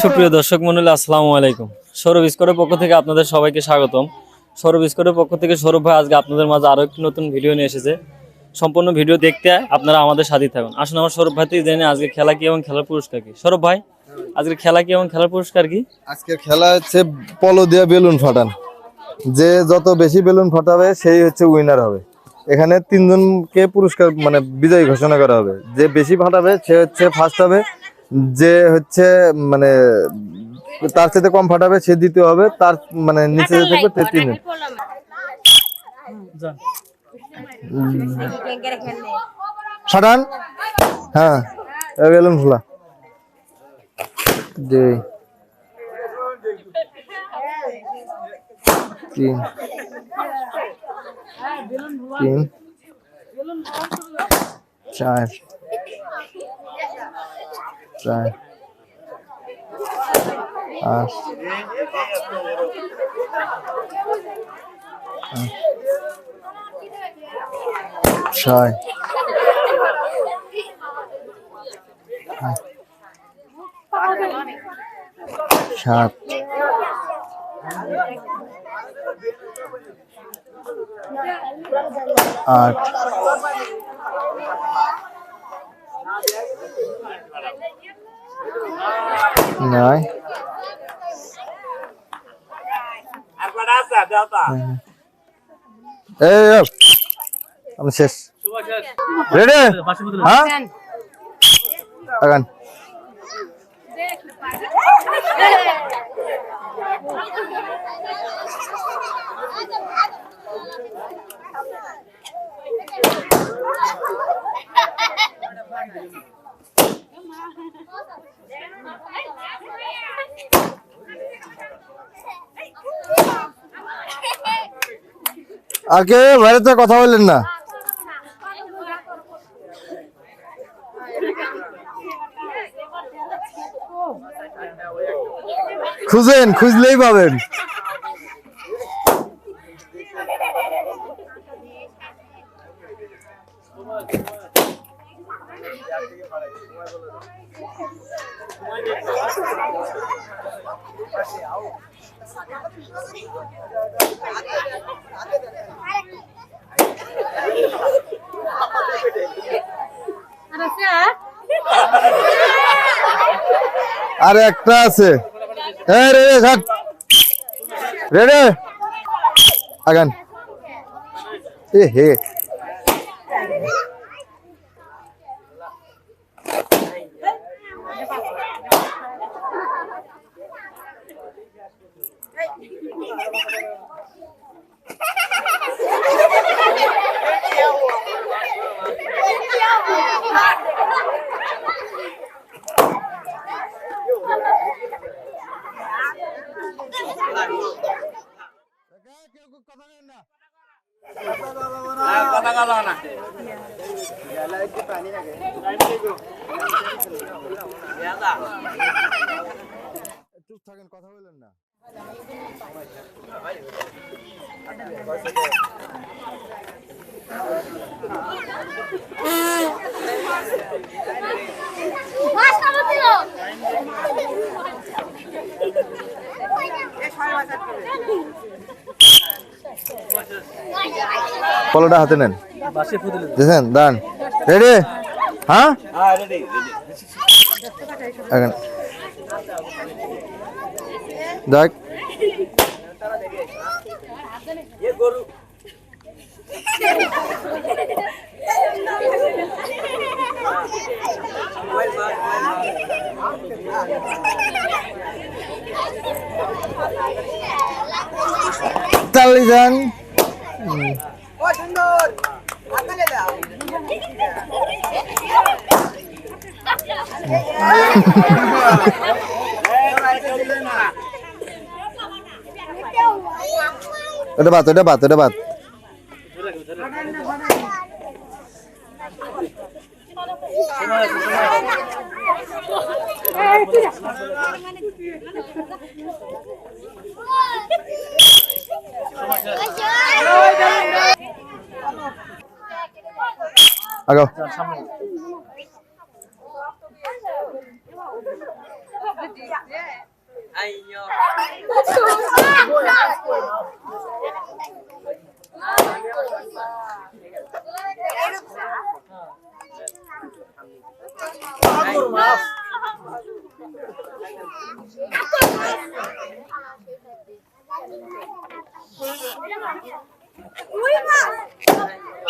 সুপ্রিয় দর্শক মণ্ডলী, আসসালামু আলাইকুম। সৌরভ স্কোরের পক্ষ থেকে আপনাদের সবাইকে স্বাগতম। সৌরভ স্কোরের পক্ষ থেকে সৌরভ ভাই আজকে আপনাদের মাঝে আরো একটি নতুন ভিডিও নিয়ে এসেছে। সম্পূর্ণ ভিডিও দেখতে আপনারা আমাদের সাথে থাকুন। আসুন আমার সৌরভ ভাই থেকে জেনে আজকে খেলা কি এবং খেলার পুরস্কার কি। সৌরভ ভাই, আজকে খেলা কি এবং খেলার পুরস্কার কি? আজকের খেলা হচ্ছে পলো দিয়ে বেলুন ফাটান। যে যত বেশি বেলুন ফাটাবে সেই হচ্ছে উইনার হবে। এখানে তিনজনকে পুরস্কার মানে বিজয়ী ঘোষণা করা হবে। যে বেশি ফাটাবে সে হচ্ছে ফার্স্ট হবে, যে হচ্ছে মানে তার সাথে কম ফাটাবে সে দ্বিতীয় হবে, তার মানে নিচে যে থাকবে সে তিন। ফাটান, হ্যাঁ বেলুন খোলা। দুই, তিন, তিন, চার, চার, পাঁচ, ছয়, সাত, আট, নয়, আমি শেষ। রেডি? হ্যাঁ, আগান। আগে বাইরে কথা বললেন না। খুঁজেন, খুঁজলেই পাবেন। আর একটা আছে। রেডি? আগান। এ হে, চুপ থাকেন, কথা বলেন না। পলোটা হাতে নেন, দেখেন দান। রেডি? হ্যাঁ, দেখ তালি যান। ওটা বাদ, ওটা বাদ, ওটা বাদ। আগাও।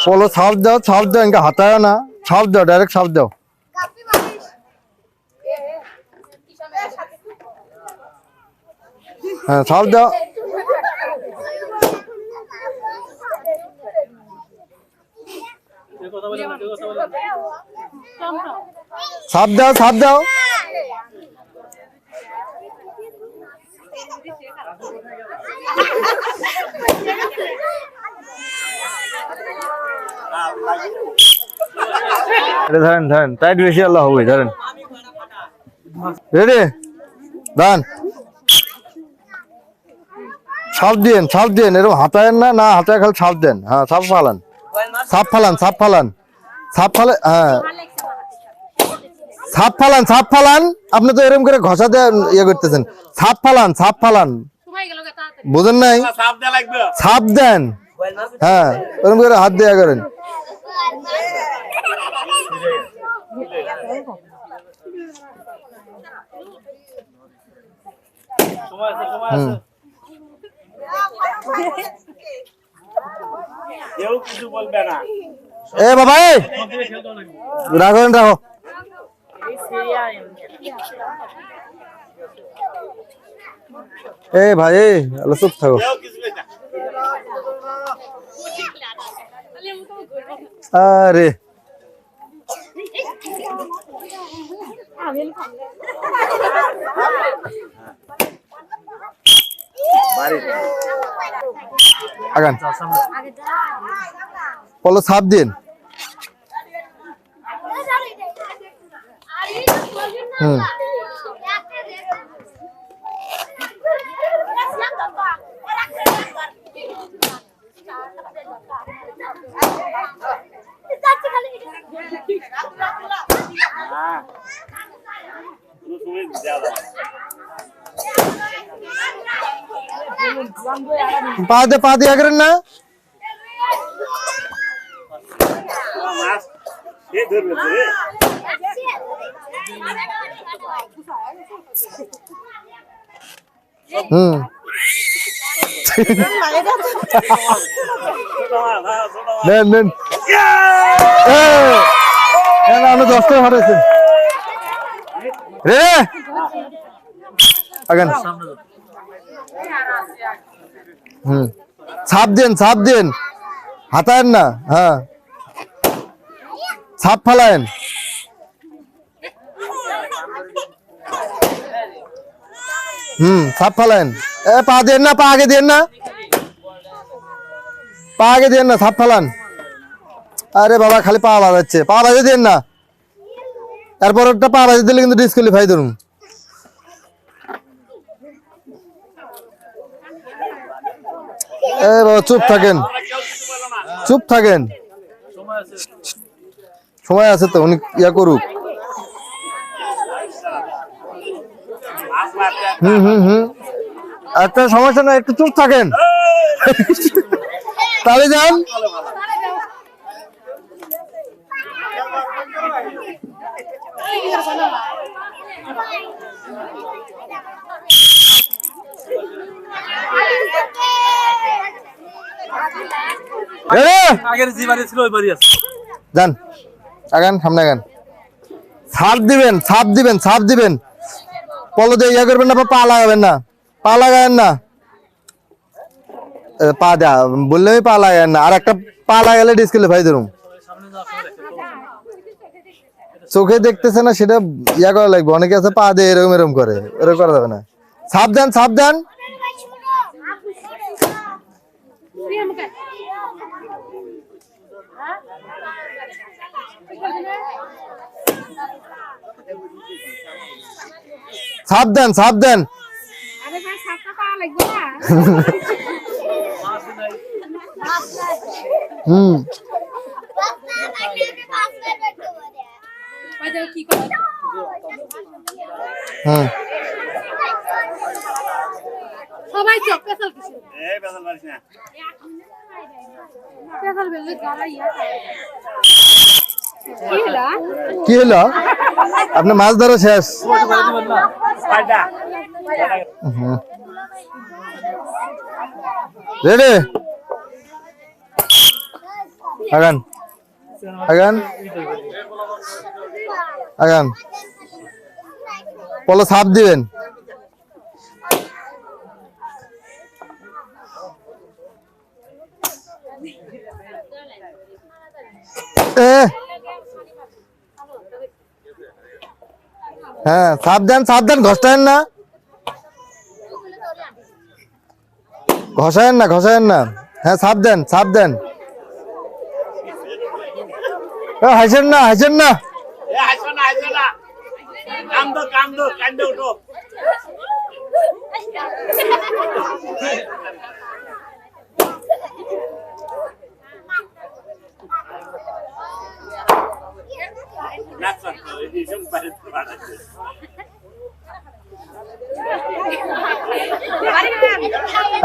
পলো ছাপ দাও ইনকা হাতায় না, ছাপ দাও, ডাইরেক্ট ছাপ দাও। হ্যাঁ ছাপ দাও। ছাপ দাও, ছাপ দাও। ধরেন ধরেন, টাইট বেশি আল্লাহ হবে, ধরেন। রেডি, দান। ছাপ দিন, ছাপ দিন, এরকম হাতায়েন না, না হাতায় খালি ছাপ দেন। হ্যাঁ ছাপ ফালান, ছাপ ফালান, ছাপ ফালান, ছাপ ফালে, হ্যাঁ ছাপ ফালান, ছাপ ফালান। আপনি তো এরকম করে ঘষা দিয়ে ইয়ে করতেছেন। ছাপ ফালান, ছাপ ফালান, বুঝেন নাই? ছাপ দেন, হ্যাঁ এরকম করে হাত দিয়ে করেন। এ বাবা, রাখো রাখো। এ ভাই, চুপ থাকো। আরে আগান, পলো ছাপ দিন। হুম পা দিয়ে করেন না। হুম নেন নেন, আপনি 10টা হারাইছেন রে। আগান, হুম ছাপ দেন, ছাপ দেন, হাতায়েন না। হ্যাঁ ছাপ ফালায়েন। ছাপ ফালায়েন। এ পা দেন না, পা আগে দেন না, পা আগে দেন না, ছাপ ফালান। আরে বাবা খালি পা বাজাচ্ছে, পা বাজে দেন না। এরপর একটা পা বাজে দিলে কিন্তু ডিসকুয়ালিফাই ধরুন। এ বাবা চুপ থাকেন, চুপ থাকেন, সময় আছে তো, উনি ইয়া করুক। একটা সমস্যা না, একটু চুপ থাকেন। তাহলে যান। যান, আগান, সামনে আগান। ছাপ দিবেন, ছাপ দিবেন, ছাপ দিবেন। পলো দিয়ে ইয়া করবেন না, পা লাগাবেন না, পা লাগাবেন না। পা দেয়া বললে পা লাগাবেন না। আর একটা পা লাগালে ডিসকুয়ালিফাই ধরুন। চোখে দেখতেছে না সেটা ইয়া করা লাগবে। অনেকে আছে পা দিয়ে এরকম এরকম করে, এরকম করা যাবে না। ছাপ দেন, ছাপ দেন। ছাপ দেন, ছাপ দেন। হুম হুম সবাই চোখ পেছাল কিছু পেছাল বেলে গাড়াই কি হলো আপনার মাছ ধরা শেষ? রেডি আগান আগান আগান পলো ছাপ দিবেন। হ্যাঁ সাবধান ঘষায়েন না ঘষায়েন না। হ্যাঁ সাপ দেন হাসেন না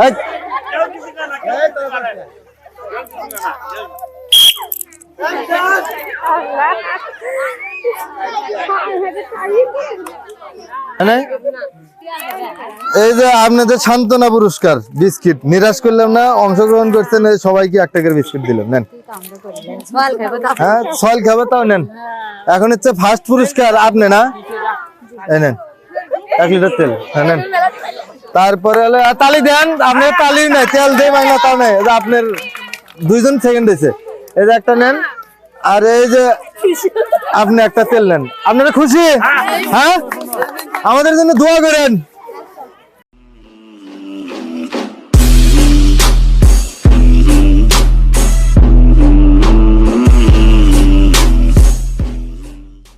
এই, মানে এই যে আপনাদের সান্ত্বনা পুরস্কার বিস্কিট নিরাশ করলাম না, অংশগ্রহণ করছেন এই সবাইকে একটা করে বিস্কিট দিলাম, নেন। হ্যাঁ সল খাবে তাও নেন। এখন হচ্ছে ফার্স্ট পুরস্কার আপনি না, এই নেন 1 লিটার তেল, হ্যাঁ নেন। তারপরে হলো তালি দেন, আপনার তালি নাই তেল দেই মাইনা তাও নাই, এই যে আপনার 2 জন সেকেন্ড হয়েছে, এই যে একটা নেন। আর এই যে আপনি একটা তেল নেন। আপনারা খুশি? হ্যাঁ আমাদের জন্য দোয়া করেন।